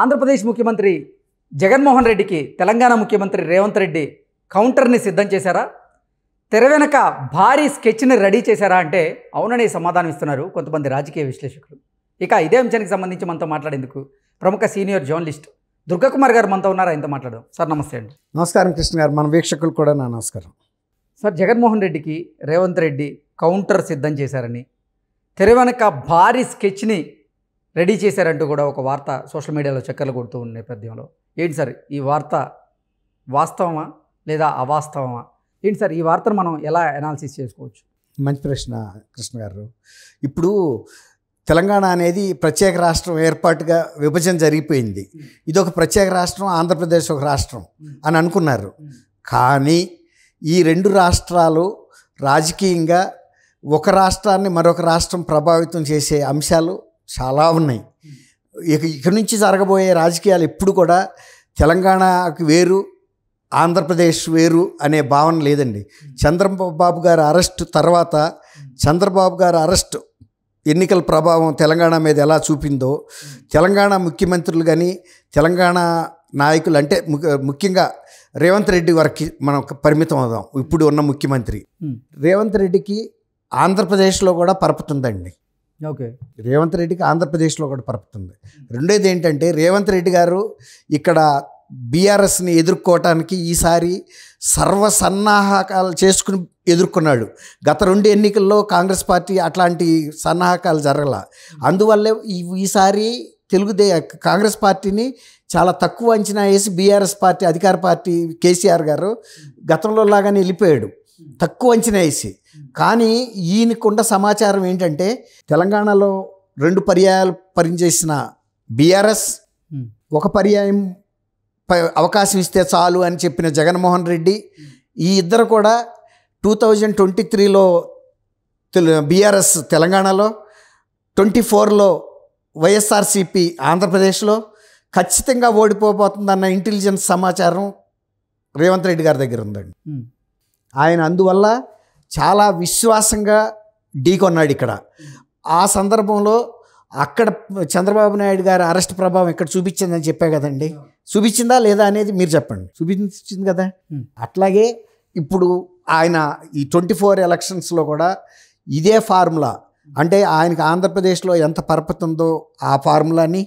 ఆంధ్రప్రదేశ్ ముఖ్యమంత్రి జగన్మోహన్ రెడ్డికి తెలంగాణ ముఖ్యమంత్రి రేవంత్ రెడ్డి కౌంటర్ని సిద్ధం చేశారా? తెర వెనక భారీ స్కెచ్ని రెడీ చేశారా అంటే అవుననే సమాధానం ఇస్తున్నారు కొంతమంది రాజకీయ విశ్లేషకులు. ఇక ఇదే అంశానికి సంబంధించి మనతో మాట్లాడేందుకు ప్రముఖ సీనియర్ జర్నలిస్ట్ దుర్గాకుమార్ గారు మనతో ఉన్నారు. ఆయనతో మాట్లాడదాం. సార్ నమస్తే అండి. నమస్కారం కృష్ణ గారు, మన వీక్షకులు కూడా నా నమస్కారం. సార్, జగన్మోహన్ రెడ్డికి రేవంత్ రెడ్డి కౌంటర్ సిద్ధం చేశారని, తెర వెనక భారీ స్కెచ్ని రెడీ చేశారంటూ కూడా ఒక వార్త సోషల్ మీడియాలో చక్కర్లు కొడుతూ ఉన్న నేపథ్యంలో ఏంటి సార్ ఈ వార్త? వాస్తవమా లేదా అవాస్తవమా? ఏంటి సార్ ఈ వార్తను మనం ఎలా అనాలిసిస్ చేసుకోవచ్చు? మంచి ప్రశ్న కృష్ణ గారు. ఇప్పుడు తెలంగాణ అనేది ప్రత్యేక రాష్ట్రం ఏర్పాటుగా విభజన జరిగిపోయింది. ఇది ఒక ప్రత్యేక రాష్ట్రం, ఆంధ్రప్రదేశ్ ఒక రాష్ట్రం అని అనుకున్నారు. కానీ ఈ రెండు రాష్ట్రాలు రాజకీయంగా ఒక రాష్ట్రాన్ని మరొక రాష్ట్రం ప్రభావితం చేసే అంశాలు చాలా ఉన్నాయి. ఇక నుంచి జరగబోయే రాజకీయాలు ఎప్పుడు కూడా తెలంగాణకి వేరు, ఆంధ్రప్రదేశ్ వేరు అనే భావన లేదండి. చంద్రబాబు గారి అరెస్ట్ తర్వాత చంద్రబాబు గారి అరెస్ట్ ఎన్నికల ప్రభావం తెలంగాణ మీద ఎలా చూపిందో, తెలంగాణ ముఖ్యమంత్రులు కానీ తెలంగాణ నాయకులు అంటే ముఖ్యంగా రేవంత్ రెడ్డి వరకు మనం పరిమితం అవుదాం. ఇప్పుడు ఉన్న ముఖ్యమంత్రి రేవంత్ రెడ్డికి ఆంధ్రప్రదేశ్లో కూడా పరపుతుందండి. ఓకే, రేవంత్ రెడ్డికి ఆంధ్రప్రదేశ్లో కూడా పరపుతుంది. రెండోది ఏంటంటే రేవంత్ రెడ్డి గారు ఇక్కడ బీఆర్ఎస్ని ఎదుర్కోవటానికి ఈసారి సర్వసన్నాహకాలు చేసుకుని ఎదుర్కొన్నాడు. గత 2 ఎన్నికల్లో కాంగ్రెస్ పార్టీ అట్లాంటి సన్నాహకాలు జరగల. అందువల్లే ఈసారి కాంగ్రెస్ పార్టీని చాలా తక్కువ అంచనా వేసి బీఆర్ఎస్ పార్టీ అధికార పార్టీ కేసీఆర్ గారు గతంలో లాగానే వెళ్ళిపోయాడు, తక్కువ అంచనా వేసి. కానీ ఈయనకున్న సమాచారం ఏంటంటే తెలంగాణలో 2 పర్యాయాలు పనిచేసిన బీఆర్ఎస్, ఒక పర్యాయం అవకాశం ఇస్తే చాలు అని చెప్పిన జగన్మోహన్ రెడ్డి, ఈ ఇద్దరు కూడా 2023లో బీఆర్ఎస్ తెలంగాణలో, 24లో వైఎస్ఆర్సీపీ ఆంధ్రప్రదేశ్లో ఖచ్చితంగా ఓడిపోబోతుందన్న ఇంటెలిజెన్స్ సమాచారం రేవంత్ రెడ్డి గారి దగ్గర ఉందండి. ఆయన అందువల్ల చాలా విశ్వాసంగా ఢీకొన్నాడు ఇక్కడ. ఆ సందర్భంలో అక్కడ చంద్రబాబు నాయుడు గారి అరెస్ట్ ప్రభావం ఇక్కడ చూపించిందని చెప్పా కదండి. చూపించిందా లేదా అనేది మీరు చెప్పండి. చూపించింది కదా. అట్లాగే ఇప్పుడు ఆయన ఈ 24 ఎలక్షన్స్లో కూడా ఇదే ఫార్ములా, అంటే ఆయనకు ఆంధ్రప్రదేశ్లో ఎంత పరపతుందో ఆ ఫార్ములాని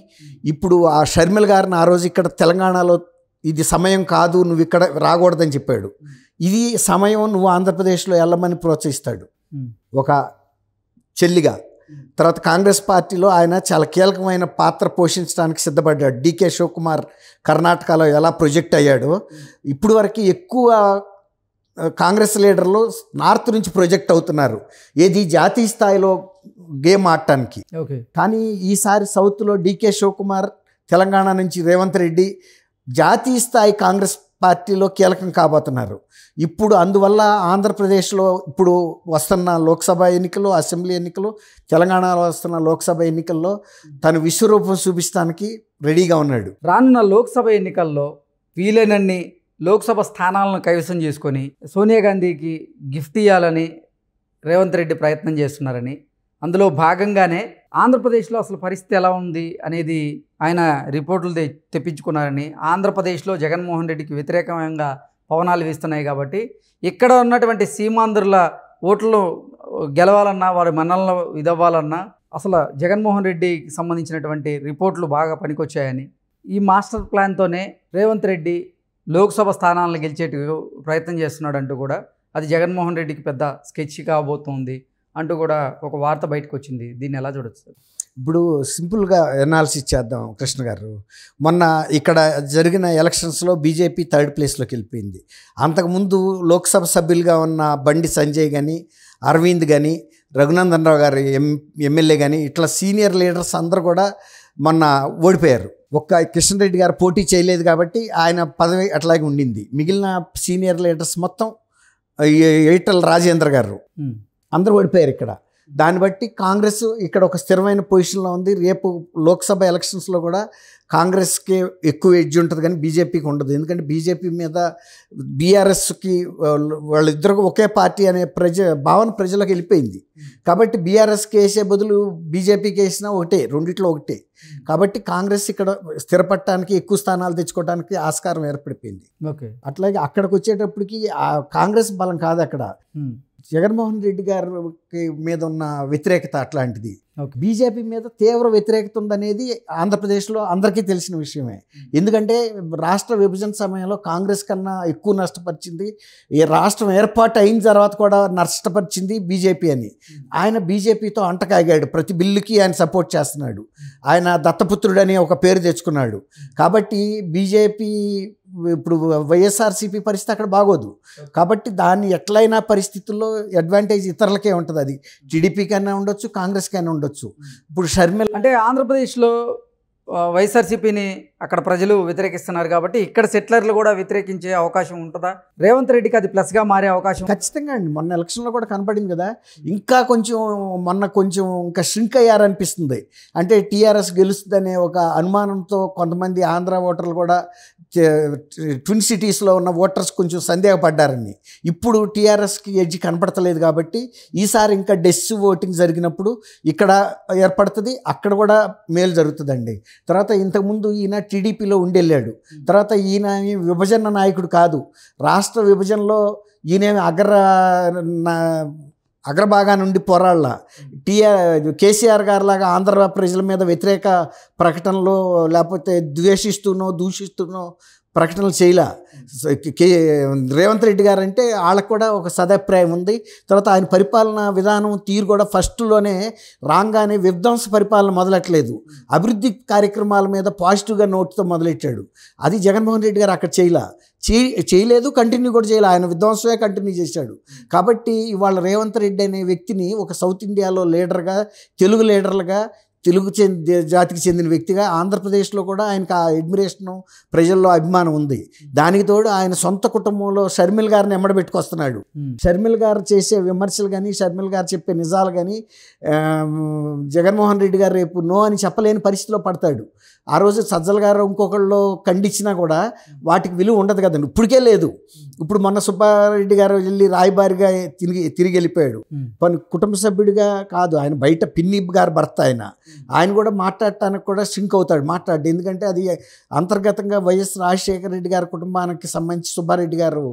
ఇప్పుడు ఆ షర్మిల గారిని ఆ రోజు ఇక్కడ తెలంగాణలో ఇది సమయం కాదు, నువ్వు ఇక్కడ రాకూడదని చెప్పాడు. ఇది సమయం, నువ్వు ఆంధ్రప్రదేశ్లో వెళ్ళమని ప్రోత్సహిస్తాడు ఒక చెల్లిగా. తర్వాత కాంగ్రెస్ పార్టీలో ఆయన చాలా కీలకమైన పాత్ర పోషించడానికి సిద్ధపడ్డాడు. డీకే శివకుమార్ కర్ణాటకలో ఎలా ప్రొజెక్ట్ అయ్యాడో, ఇప్పుడు వరకు ఎక్కువ కాంగ్రెస్ లీడర్లు నార్త్ నుంచి ప్రొజెక్ట్ అవుతున్నారు, ఏది జాతీయ స్థాయిలో గేమ్ ఆడటానికి. కానీ ఈసారి సౌత్లో డీకే శివకుమార్, తెలంగాణ నుంచి రేవంత్ రెడ్డి జాతీయ స్థాయి కాంగ్రెస్ పార్టీలో కీలకం కాబోతున్నారు. ఇప్పుడు అందువల్ల ఆంధ్రప్రదేశ్లో ఇప్పుడు వస్తున్న లోక్సభ ఎన్నికలు, అసెంబ్లీ ఎన్నికలు, తెలంగాణలో వస్తున్న లోక్సభ ఎన్నికల్లో తను విశ్వరూపం చూపించడానికి రెడీగా ఉన్నాడు. రానున్న లోక్సభ ఎన్నికల్లో వీలైనన్ని లోక్సభ స్థానాలను కైవసం చేసుకొని సోనియా గాంధీకి గిఫ్ట్ ఇవ్వాలని రేవంత్ రెడ్డి ప్రయత్నం చేస్తున్నారని, అందులో భాగంగానే ఆంధ్రప్రదేశ్లో అసలు పరిస్థితి ఎలా ఉంది అనేది ఆయన రిపోర్టులు తెప్పించుకున్నారని, ఆంధ్రప్రదేశ్లో జగన్మోహన్ రెడ్డికి వ్యతిరేకంగా పవనాలు వీస్తున్నాయి కాబట్టి ఇక్కడ ఉన్నటువంటి సీమాంధ్రుల ఓట్లు గెలవాలన్నా, వారి మన్నలను ఇదవ్వాలన్నా అసలు జగన్మోహన్ రెడ్డికి సంబంధించినటువంటి రిపోర్ట్లు బాగా పనికొచ్చాయని, ఈ మాస్టర్ ప్లాన్తోనే రేవంత్ రెడ్డి లోక్సభ స్థానాలను గెలిచేటి ప్రయత్నం చేస్తున్నాడంటూ కూడా అది జగన్మోహన్ రెడ్డికి పెద్ద స్కెచ్ కాబోతుంది అంటూ కూడా ఒక వార్త బయటకు వచ్చింది. దీన్ని ఎలా చూడొచ్చు? ఇప్పుడు సింపుల్గా ఎనాలిసిస్ చేద్దాం కృష్ణ గారు. మొన్న ఇక్కడ జరిగిన ఎలక్షన్స్లో బీజేపీ 3rd ప్లేస్లోకి వెళ్ళిపోయింది. అంతకుముందు లోక్సభ సభ్యులుగా ఉన్న బండి సంజయ్ కానీ, అరవింద్ కానీ, రఘునందన్ రావు గారు ఎమ్మెల్యే కానీ, ఇట్లా సీనియర్ లీడర్స్ అందరూ కూడా మొన్న ఓడిపోయారు. ఒక్క కిషన్ రెడ్డి గారు పోటీ చేయలేదు కాబట్టి ఆయన పదవి అట్లాగే ఉండింది. మిగిలిన సీనియర్ లీడర్స్ మొత్తం ఈటల రాజేంద్ర గారు అందరూ ఓడిపోయారు ఇక్కడ. దాన్ని బట్టి కాంగ్రెస్ ఇక్కడ ఒక స్థిరమైన పొజిషన్లో ఉంది. రేపు లోక్సభ ఎలక్షన్స్లో కూడా కాంగ్రెస్కి ఎక్కువ ఎడ్జ్ ఉంటుంది కానీ బీజేపీకి ఉండదు. ఎందుకంటే బీజేపీ మీద బీఆర్ఎస్కి వాళ్ళిద్దరు ఒకే పార్టీ అనే భావన ప్రజలకు వెళ్ళిపోయింది. కాబట్టి బీఆర్ఎస్కి వేసే బదులు బీజేపీకి వేసినా ఒకటే, రెండిట్లో ఒకటే. కాబట్టి కాంగ్రెస్ ఇక్కడ స్థిరపడటానికి ఎక్కువ స్థానాలు తెచ్చుకోవడానికి ఆస్కారం ఏర్పడిపోయింది. అట్లాగే అక్కడికి వచ్చేటప్పటికి ఆ కాంగ్రెస్ బలం కాదు అక్కడ, జగన్మోహన్ రెడ్డి గారికి మీద ఉన్న వ్యతిరేకత అట్లాంటిది. బీజేపీ మీద తీవ్ర వ్యతిరేకత ఉందనేది ఆంధ్రప్రదేశ్లో అందరికీ తెలిసిన విషయమే. ఎందుకంటే రాష్ట్ర విభజన సమయంలో కాంగ్రెస్ కన్నా ఎక్కువ నష్టపరిచింది, ఈ రాష్ట్రం ఏర్పాటు అయిన తర్వాత కూడా నష్టపరిచింది బీజేపీ అని. ఆయన బీజేపీతో అంటకాగాడు, ప్రతి బిల్లుకి ఆయన సపోర్ట్ చేస్తున్నాడు, ఆయన దత్తపుత్రుడు అని ఒక పేరు తెచ్చుకున్నాడు. కాబట్టి బీజేపీ ఇప్పుడు వైఎస్ఆర్సీపీ పరిస్థితి అక్కడ బాగోదు. కాబట్టి దాన్ని ఎట్లయినా పరిస్థితుల్లో అడ్వాంటేజ్ ఇతరులకే ఉంటుంది. అది టీడీపీకైనా ఉండొచ్చు, కాంగ్రెస్కైనా ఉండొచ్చు. ఇప్పుడు షర్మిల అంటే ఆంధ్రప్రదేశ్లో వైఎస్ఆర్సీపీని అక్కడ ప్రజలు వ్యతిరేకిస్తున్నారు కాబట్టి ఇక్కడ సెటిలర్లు కూడా వ్యతిరేకించే అవకాశం ఉంటుందా? రేవంత్ రెడ్డికి అది ప్లస్గా మారే అవకాశం ఖచ్చితంగా అండి. మొన్న ఎలక్షన్లో కూడా కనపడింది కదా, ఇంకా కొంచెం ఇంకా ష్రింక్ అయ్యారనిపిస్తుంది. అంటే టీఆర్ఎస్ గెలుస్తుందనే ఒక అనుమానంతో కొంతమంది ఆంధ్ర ఓటర్లు కూడా ట్విన్ సిటీస్లో ఉన్న ఓటర్స్ కొంచెం సందేహపడ్డారని. ఇప్పుడు టీఆర్ఎస్కి ఎడ్జ్ కనపడతలేదు కాబట్టి ఈసారి ఇంకా డెస్ ఓటింగ్ జరిగినప్పుడు ఇక్కడ ఏర్పడుతుంది, అక్కడ కూడా మేలు జరుగుతుందండి. తర్వాత ఇంతకుముందు ఈయన టీడీపీలో ఉండెళ్ళాడు, తర్వాత ఈయన విభజన నాయకుడు కాదు. రాష్ట్ర విభజనలో ఈయనేమి అగ్రభాగా నుండి పోరాళ్ళ కేసీఆర్ గారిలాగా ఆంధ్ర ప్రజల మీద వ్యతిరేక ప్రకటనలు లేకపోతే దూషిస్తూనో ప్రకటనలు చేయలే. రేవంత్ రెడ్డి గారు అంటే వాళ్ళకు కూడా ఒక సదాభిప్రాయం ఉంది. తర్వాత ఆయన పరిపాలన విధానం తీరు కూడా ఫస్ట్లోనే రాగానే విధ్వంస పరిపాలన మొదలెట్టలేదు, అభివృద్ధి కార్యక్రమాల మీద పాజిటివ్గా నోట్తో మొదలెట్టాడు. అది జగన్మోహన్ రెడ్డి గారు అక్కడ చేయలేదు, కంటిన్యూ కూడా చేయలేదు, ఆయన విధ్వంసమే కంటిన్యూ చేశాడు. కాబట్టి ఇవాళ రేవంత్ రెడ్డి అనే వ్యక్తిని ఒక సౌత్ ఇండియాలో లీడర్గా, తెలుగు లీడర్లుగా, తెలుగు జాతికి చెందిన వ్యక్తిగా ఆంధ్రప్రదేశ్లో కూడా ఆయనకు ఆ అడ్మిరేషను, ప్రజల్లో అభిమానం ఉంది. దానికి తోడు ఆయన సొంత కుటుంబంలో షర్మిల గారిని ఎమ్మడబెట్టుకొస్తున్నాడు. షర్మిల గారు చేసే విమర్శలు కానీ, షర్మిల గారు చెప్పే నిజాలు కానీ జగన్మోహన్ రెడ్డి గారు రేపు నో అని చెప్పలేని పరిస్థితిలో పడతాడు. ఆ రోజు సజ్జల గారు ఇంకొకళ్ళు ఖండించినా కూడా వాటికి విలువ ఉండదు కదండి, ఇప్పటికే లేదు. ఇప్పుడు మొన్న సుబ్బారెడ్డి గారు వెళ్ళి రాయబారిగా తిరిగి వెళ్ళిపోయాడు. కుటుంబ సభ్యుడిగా కాదు, ఆయన బయట పిన్ని గారు భర్త, ఆయన కూడా మాట్లాడటానికి కూడా సింక్ అవుతాడు, ఎందుకంటే అది అంతర్గతంగా వైఎస్ రాజశేఖర రెడ్డి గారి కుటుంబానికి సంబంధించి సుబ్బారెడ్డి గారు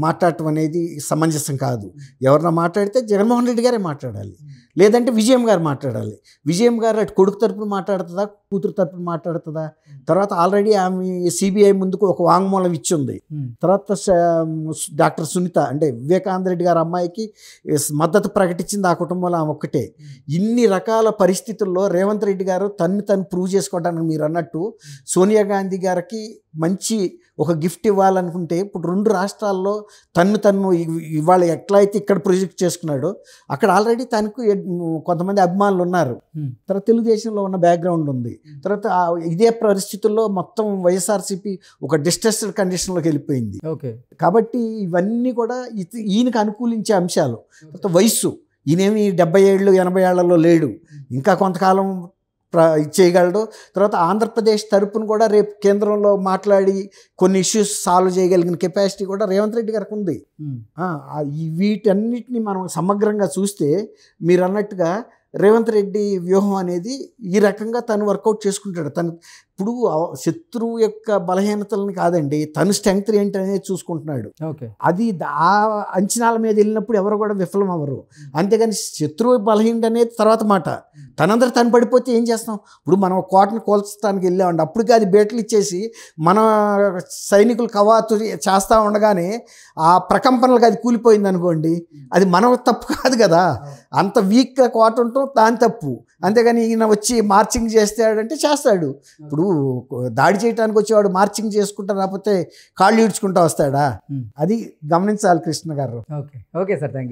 మాట్లాడటం అనేది సమంజసం కాదు. ఎవరన్నా మాట్లాడితే జగన్మోహన్ రెడ్డి గారే మాట్లాడాలి, లేదంటే విజయం గారు మాట్లాడాలి. విజయం గారు అటు కొడుకు తరపున మాట్లాడుతుందా, కూతురు తరపున మాట్లాడుతుందా? తర్వాత ఆల్రెడీ ఆమె సిబిఐ ముందుకు ఒక వాంగ్మూలం ఇచ్చింది. తర్వాత డాక్టర్ సునీత అంటే వివేకానంద రెడ్డి గారి అమ్మాయికి మద్దతు ప్రకటించింది ఆ కుటుంబంలో ఆమె ఒక్కటే. ఇన్ని రకాల పరిస్థితుల్లో రేవంత్ రెడ్డి గారు తను ప్రూవ్ చేసుకోవడానికి మీరు అన్నట్టు సోనియా గాంధీ గారికి మంచి ఒక గిఫ్ట్ ఇవ్వాలనుకుంటే ఇప్పుడు 2 రాష్ట్రాల్లో తను ఇవాళ ఎట్లయితే ఇక్కడ ప్రొజెక్ట్ చేసుకున్నాడో అక్కడ ఆల్రెడీ తనకు కొంతమంది అభిమానులు ఉన్నారు. తర్వాత తెలుగుదేశంలో ఉన్న బ్యాక్గ్రౌండ్ ఉంది. తర్వాత ఇదే పరిస్థితుల్లో మొత్తం వైఎస్ఆర్సీపీ ఒక డిస్ట్రెస్డ్ కండిషన్లోకి వెళ్ళిపోయింది. కాబట్టి ఇవన్నీ కూడా ఈయనకు అనుకూలించే అంశాలు. తర్వాత వయస్సు, ఈయనేమి 70 ఏళ్ళు 80 ఏళ్లలో లేడు, ఇంకా కొంతకాలం చేయగలడు. తర్వాత ఆంధ్రప్రదేశ్ తరపున కూడా రేపు కేంద్రంలో మాట్లాడి కొన్ని ఇష్యూస్ సాల్వ్ చేయగలిగిన కెపాసిటీ కూడా రేవంత్ రెడ్డి గారికి ఉంది. వీటన్నిటిని మనం సమగ్రంగా చూస్తే మీరు అన్నట్టుగా రేవంత్ రెడ్డి వ్యూహం అనేది ఈ రకంగా తను వర్కౌట్ చేసుకుంటాడు. ఇప్పుడు శత్రువు యొక్క బలహీనతలను కాదండి, తను స్ట్రెంగ్త్ ఏంటి అనేది చూసుకుంటున్నాడు. అది ఆ అంచనాల మీద వెళ్ళినప్పుడు ఎవరు కూడా విఫలం అవ్వరు. అంతేగాని శత్రువు బలహీనత అనేది తర్వాత మాట. తను పడిపోతే ఏం చేస్తాం? ఇప్పుడు మనం కోటను కోల్చడానికి వెళ్ళామండి, అప్పటికి అది బేట్లు ఇచ్చేసి మన సైనికులు కవాతు చేస్తూ ఉండగానే ఆ ప్రకంపనలకు అది కూలిపోయింది అనుకోండి, అది మన తప్పు కాదు కదా. అంత వీక్గా కోట ఉంటాం దాని తప్పు. అంతేగాని ఈయన వచ్చి మార్చింగ్ చేస్తాడంటే చేస్తాడు. ఇప్పుడు దాడి చేయడానికి వచ్చేవాడు మార్చింగ్ చేసుకుంటా రాకపోతే కాళ్ళు ఈడ్చుకుంటా వస్తాడా? అది గమనించాలి కృష్ణ గారు. Okay sir, thank you.